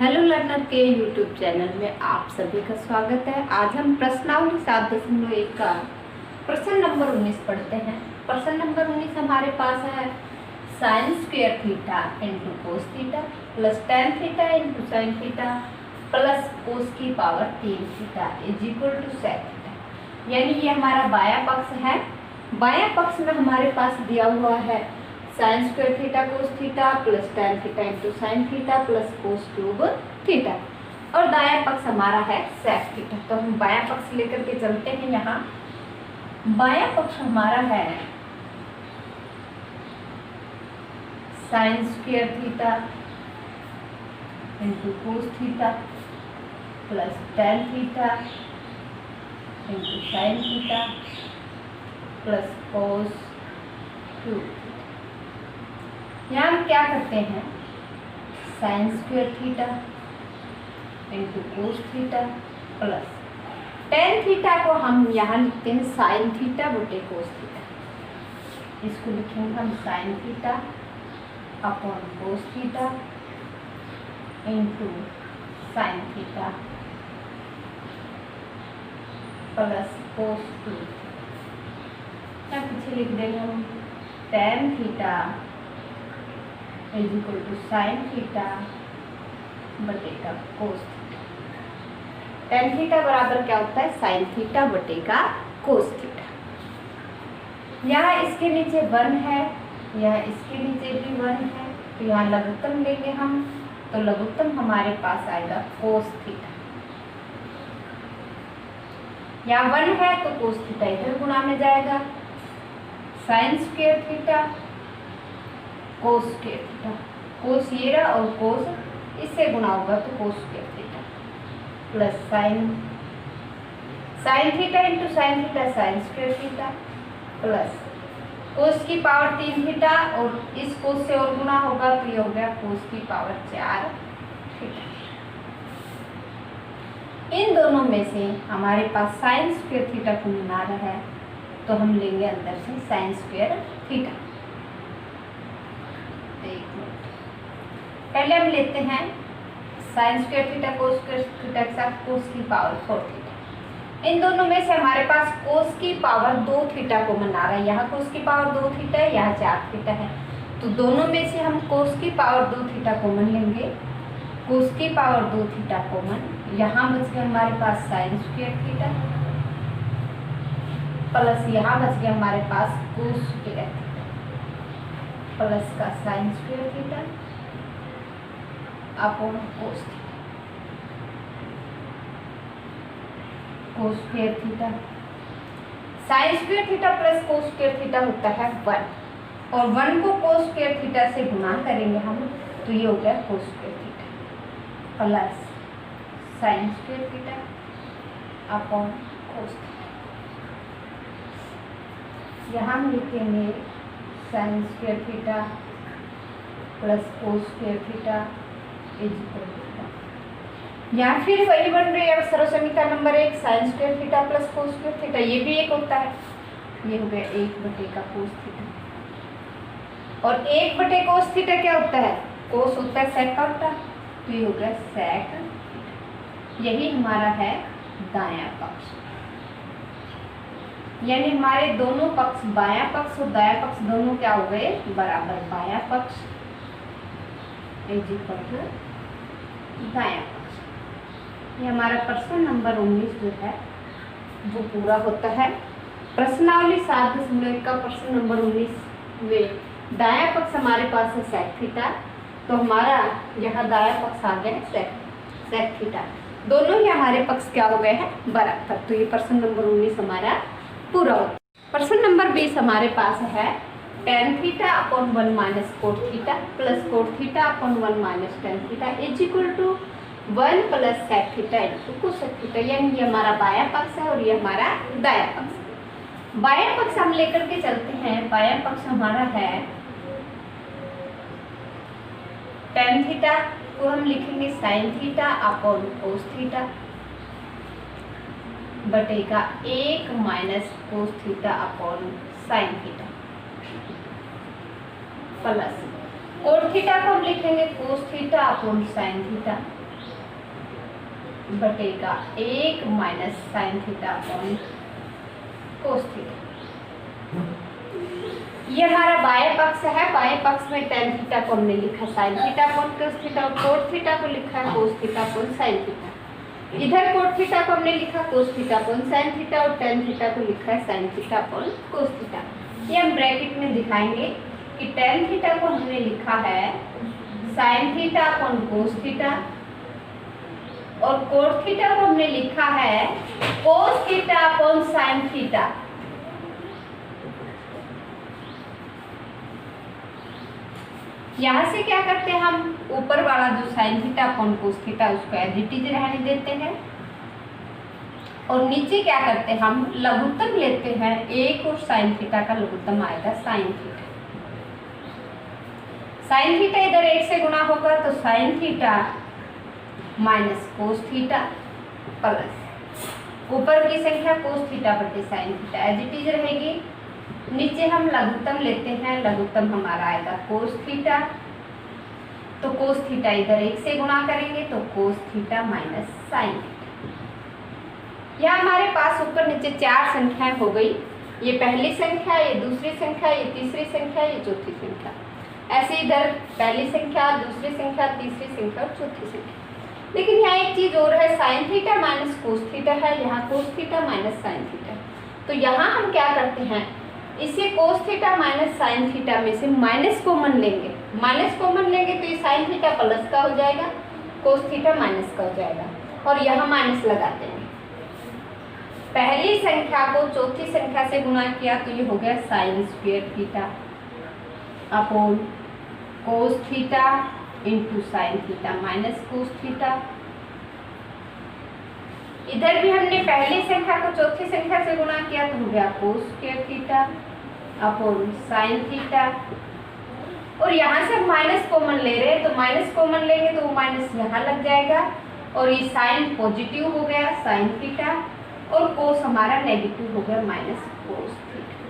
Hello learner के YouTube channel में आप सभी का स्वागत है। आज हम प्रश्नावली 7.1 का प्रश्न नंबर 19 पढ़ते हैं। प्रश्न नंबर 19 हमारे पास है sine square theta into cos theta plus tan theta into sine theta plus cos की power 3 theta is equal to sec theta. यानी ये हमारा बायां पक्ष है। बायां पक्ष में हमारे पास दिया हुआ है साइन स्क्वायर थीटा कोस theta plus tan theta into sine theta plus cos cube theta, और दायां पक्ष हमारा है सेक थीटा। तो हम बायां पक्ष लेकर के चलते हैं। यहाँ बायां पक्ष हमारा है sine square theta into cos theta plus tan theta into sine theta plus cos cube. यहाँ हम क्या करते हैं, sign square theta into cos theta plus tan theta को हम यहाँ लिखते हैं साइन थीटा बटे कोस थीटा। इसको लिखेंगे हम sine theta upon cos theta into sine theta plus cos two. यहाँ पीछे लिख देंगे हम tan theta is equal to sine theta बटेगा कोस थीटा। टेन थीटा बराबर क्या होता है, साइन थीटा बटेगा कोस थीटा। यहाँ इसके नीचे 1 है, यहाँ इसके नीचे भी 1 है, तो यहाँ लघुत्तम लेंगे हम, तो लघुत्तम हमारे पास आएगा कोस थीटा। यहाँ 1 है तो कोस थीटा इधर गुणा में जाएगा, sine square theta cos square theta, cos ये रहा और कोस इससे गुणा होगा तो cos square theta plus sine theta into sine theta sine square theta plus cos की पावर 3 थीटा और इस कोस से और गुणा होगा तो ये हो गया कोस की पावर 4 थीटा। इन दोनों में से हमारे पास साइन स्क्वायर थीटा को मिला रहा है तो हम लेंगे अंदर से साइन स्क्वायर थीटा। पहले हम लेते हैं sign square theta cos square theta के साथ कोस की पावर 4 थीटा। इन दोनों में से हमारे पास कोस की पावर 2 थीटा को मना रहा है। यहाँ कोस की पावर 2 थीटा है, यहाँ 4 थीटा है, तो दोनों में से हम कोस की पावर 2 थीटा कॉमन लेंगे। कोस की पावर 2 थीटा कॉमन, यहाँ बच गया हमारे पास साइन स्क्वायर थीटा प्लस यहाँ बच गया हमारे पास कोस स्क्वायर थीटा प्लस का sign square theta upon cos theta. Cos square theta sine square theta plus cos square theta होता है 1, और 1 को कोस स्क्वायर थीटा से गुणा करेंगे हम तो ये हो गया cos square theta plus sine square theta upon cos theta. यहाँ हम लिखेंगे sine square theta plus cos square theta is equal to, या फिर वही बन रही है सरल समीकरण number 1 sine square theta plus cos square theta, ये भी एक होता है, ये हो गया 1 बटे का कोस थीटा। और 1 बटे कोस थीटा क्या होता है, कोस होता है सेक का उल्टा, तो ये हो गया सेक थीटा। यही हमारा है दायां पक्ष। यानी हमारे दोनों पक्ष बायां पक्ष और दायां पक्ष दोनों क्या हो गए बराबर। बायां पक्ष इज इक्वल टू दायां पक्ष। ये हमारा प्रश्न नंबर 19 जो है वो पूरा होता है। प्रश्नावली 7.1 का प्रश्न नंबर 19 में दायां पक्ष हमारे पास है सेक थीटा, तो हमारा यहाँ दायां पक्ष आ गया सेक थीटा। दोनों ही हमारे पक्ष क्या हो गए हैं बराबर। तो ये प्रश्न नंबर 19 हमारा पूरा होता है। प्रश्न नंबर 20 हमारे पास है tan theta upon 1 minus cot theta plus cot theta upon 1 minus tan theta is equal to 1 plus sec theta into cosec theta. यानी ये हमारा बायां पक्ष है और ये हमारा दायां पक्ष है। बायां पक्ष हम लेकर के चलते हैं। बायां पक्ष हमारा है टेन थीटा को हम लिखेंगे sine theta upon cos theta बटेगा 1 minus cos theta upon sine theta plus cot theta को हम लिखेंगे cos theta upon sine theta बटेगा 1 minus sine theta upon cos theta. ये हमारा बाएं पक्ष है। बाएं पक्ष में टेन थीटा को हमने लिखा sign theta upon cos theta, और कोस थीटा को लिखा है कोस थीटा अपॉन साइन थीटा। इधर कोस थीटा को हमने लिखा कोस थीटा अपॉन साइन थीटा, और टेन थीटा को लिखा है sine theta upon cos theta. ये हम ब्रैकेट में दिखाएंगे कि टेन थीटा को हमने लिखा है sine theta upon cos theta, और कोस थीटा को हमने लिखा है कोस थीटा अपॉन साइन थीटा। यहाँ से क्या करते हैं, हम ऊपर वाला जो sign theta upon cos theta उसको एज इट इज रहने देते हैं, और नीचे क्या करते हैं, हम लघुत्तम लेते हैं। 1 और साइन थीटा का लघुत्तम आएगा साइन थीटा। साइन थीटा इधर 1 से गुना होगा तो sine theta minus cos theta plus ऊपर की संख्या कोस थीटा बटे sine theta as it is रहेगी। नीचे हम लघुत्तम लेते हैं, लघुत्तम हमारा आएगा कोस थीटा, तो कोस थीटा इधर 1 से गुणा करेंगे तो cos theta minus sine theta. यह हमारे पास ऊपर नीचे 4 संख्याएं हो गई। ये पहली संख्या, ये दूसरी संख्या, ये तीसरी संख्या, ये चौथी संख्या। ऐसे इधर पहली संख्या, दूसरी संख्या, तीसरी संख्या और चौथी संख्या। लेकिन यहाँ एक चीज और है, sine theta minus cos theta है, यहाँ cos theta minus sine theta. तो यहाँ हम क्या करते हैं, इसे cos theta minus sine theta में से माइनस कॉमन लेंगे। माइनस कॉमन लेंगे तो ये साइन थीटा प्लस का हो जाएगा, कोस थीटा माइनस का हो जाएगा, और यहाँ माइनस लगाते हैं। पहली संख्या को चौथी संख्या से गुणा किया तो ये हो गया sign square theta upon cos theta into sine theta minus cos theta. इधर भी हमने पहली संख्या को चौथी संख्या से गुणा किया तो हो गया cos square theta upon sine theta, और यहाँ से माइनस कॉमन ले रहे हैं तो माइनस कॉमन लेंगे तो वो माइनस यहाँ लग जाएगा, और ये साइन पॉजिटिव हो गया साइन थीटा, और कोस हमारा नेगेटिव हो गया माइनस कोस थीटा।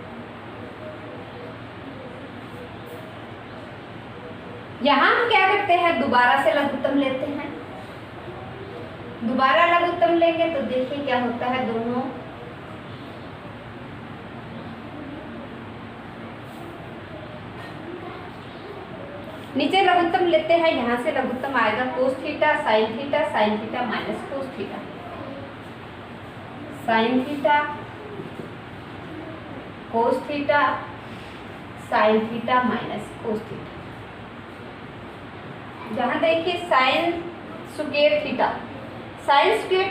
यहाँ हम क्या करते हैं, दोबारा से लघुत्तम लेते हैं। दोबारा लघुत्तम लेंगे तो देखिए क्या होता है, दोनों नीचे लघुत्तम लेते हैं। यहाँ से लघुत्तम आएगा कोस theta sine theta minus cos theta, sine theta cos theta sine theta minus cos theta. जहाँ देखिए साइन स्क्वायर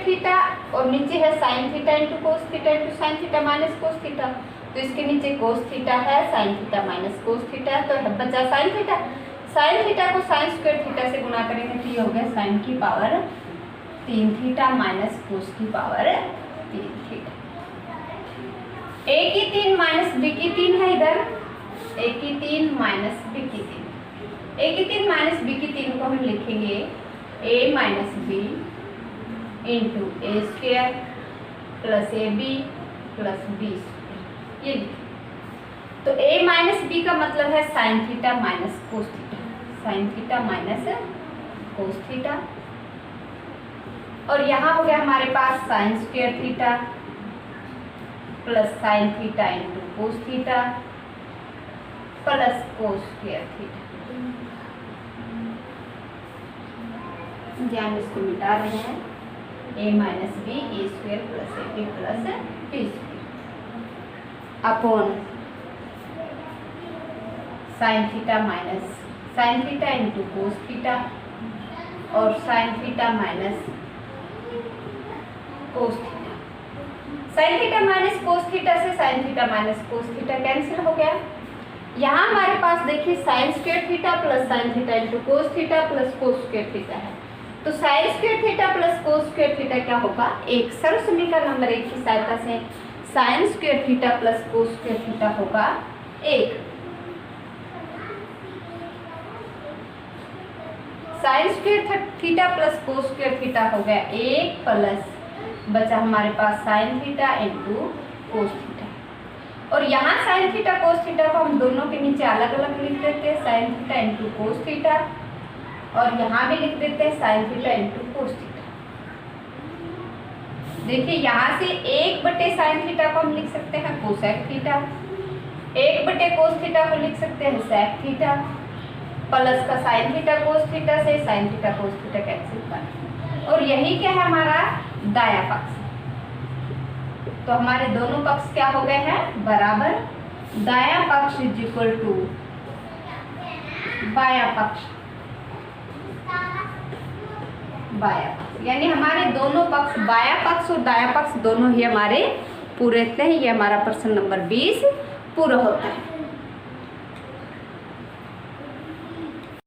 थीटा और नीचे है sine theta into cos theta into sine theta minus cos theta, तो इसके नीचे कोस थीटा है, sine theta minus cos theta है, तो बचा साइन थीटा। साइन थीटा को साइन स्क्वायर थीटा से गुणा करेंगे तो ये हो गया साइन की पावर 3 थीटा माइनस कोस की पावर 3 थीटा। a की 3 माइनस b की 3 है इधर, a की 3 माइनस b की 3। a की 3 माइनस b की 3 को हम लिखेंगे a minus b into A square plus A B plus B square. ये तो a माइनस b का मतलब है sine theta minus cos theta, sine theta minus cos theta, और यहाँ हो गया हमारे पास sine square theta plus sine theta into cos theta plus cos square theta. हम इसको मिटा रहे हैं, a minus B A square plus A B plus B square upon sine theta minus sine theta into cos theta और sine theta minus cos theta. Sine theta minus cos theta से sine theta minus cos theta cancel हो गया। यहाँ हमारे पास देखिए sine square theta plus sine theta into cos theta plus cos square theta है, तो sine square theta plus cos square theta क्या होगा, एक सरल समीकरण नंबर 1 की सहायता से sine square theta plus cos square theta होगा 1। Sine square theta plus cos square theta हो गया 1 प्लस बचा हमारे पास sine theta into cos theta, और यहाँ साइन थीटा कोस थीटा को हम दोनों के नीचे अलग अलग लिख देते हैं, sign theta into cos theta, और यहाँ भी लिख देते हैं sign theta into cos theta. देखिए यहाँ से 1/sin थीटा को हम लिख सकते हैं कोसेक थीटा, 1/cos थीटा को लिख सकते हैं सेक थीटा, प्लस का sin थीटा कोस थीटा से sin theta cos theta cancel कर, और यही क्या है हमारा दायां पक्ष। तो हमारे दोनों पक्ष क्या हो गए हैं बराबर, दायां पक्ष इज इक्वल टू बायां पक्ष, बायां पक्ष, यानी हमारे दोनों पक्ष बायां पक्ष और दायां पक्ष दोनों ही हमारे पूरे थे। ये हमारा प्रश्न नंबर 20 पूरा होता है।